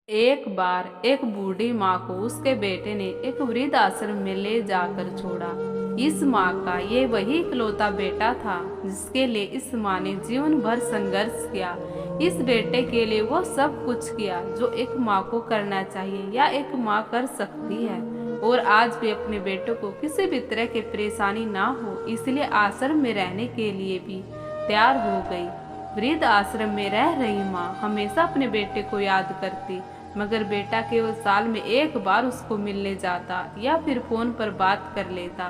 एक बार एक बूढ़ी माँ को उसके बेटे ने एक वृद्ध आश्रम में ले जाकर छोड़ा। इस माँ का ये वही इकलौता बेटा था जिसके लिए इस माँ ने जीवन भर संघर्ष किया। इस बेटे के लिए वो सब कुछ किया जो एक माँ को करना चाहिए या एक माँ कर सकती है, और आज भी अपने बेटों को किसी भी तरह की परेशानी ना हो इसलिए आश्रम में रहने के लिए भी तैयार हो गई। वृद्ध आश्रम में रह रही माँ हमेशा अपने बेटे को याद करती, मगर बेटा केवल साल में एक बार उसको मिलने जाता या फिर फोन पर बात कर लेता।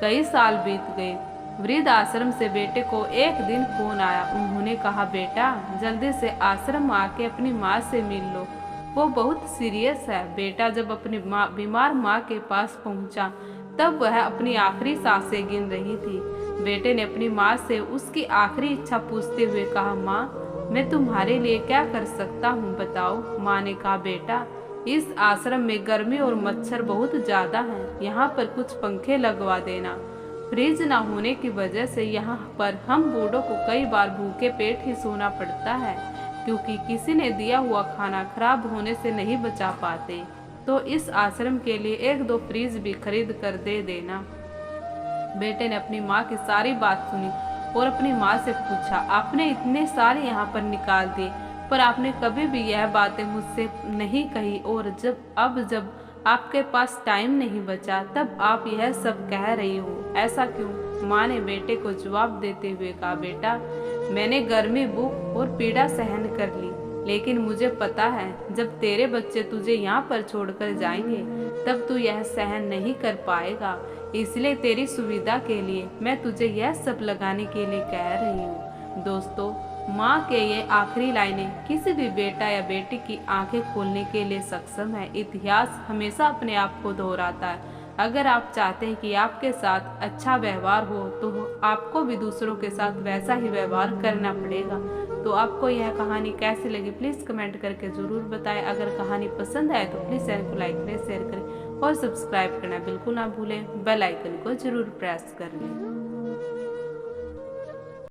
कई साल बीत गए। वृद्ध आश्रम से बेटे को एक दिन फोन आया। उन्होंने कहा, बेटा जल्दी से आश्रम आके अपनी माँ से मिल लो, वो बहुत सीरियस है। बेटा जब अपनी बीमार माँ के पास पहुंचा तब वह अपनी आखिरी सांसें गिन रही थी। बेटे ने अपनी माँ से उसकी आखिरी इच्छा पूछते हुए कहा, माँ मैं तुम्हारे लिए क्या कर सकता हूँ बताओ। माँ ने कहा, बेटा इस आश्रम में गर्मी और मच्छर बहुत ज्यादा है, यहाँ पर कुछ पंखे लगवा देना। फ्रिज ना होने की वजह से यहाँ पर हम बूढ़ों को कई बार भूखे पेट ही सोना पड़ता है, क्योंकि किसी ने दिया हुआ खाना खराब होने से नहीं बचा पाते। तो इस आश्रम के लिए एक दो फ्रिज भी खरीद कर दे देना। बेटे ने अपनी माँ की सारी बात सुनी और अपनी माँ से पूछा, आपने इतने सारे यहाँ पर निकाल दिए पर आपने कभी भी यह बातें मुझसे नहीं कही, और जब आपके पास टाइम नहीं बचा तब आप यह सब कह रही हो, ऐसा क्यों? माँ ने बेटे को जवाब देते हुए कहा, बेटा मैंने गर्मी, भूख और पीड़ा सहन कर ली, लेकिन मुझे पता है जब तेरे बच्चे तुझे यहाँ पर छोड़कर जाएंगे तब तू यह सहन नहीं कर पाएगा। इसलिए तेरी सुविधा के लिए मैं तुझे यह सब लगाने के लिए कह रही हूँ। दोस्तों, माँ के ये आखिरी लाइनें किसी भी बेटा या बेटी की आंखें खोलने के लिए सक्षम है। इतिहास हमेशा अपने आप को दोहराता है। अगर आप चाहते हैं कि आपके साथ अच्छा व्यवहार हो तो आपको भी दूसरों के साथ वैसा ही व्यवहार करना पड़ेगा। तो आपको यह कहानी कैसी लगी प्लीज़ कमेंट करके ज़रूर बताएं। अगर कहानी पसंद आए तो प्लीज़ चैनल को लाइक करें, शेयर करें और सब्सक्राइब करना बिल्कुल ना भूलें। बेल आइकन को ज़रूर प्रेस कर लें।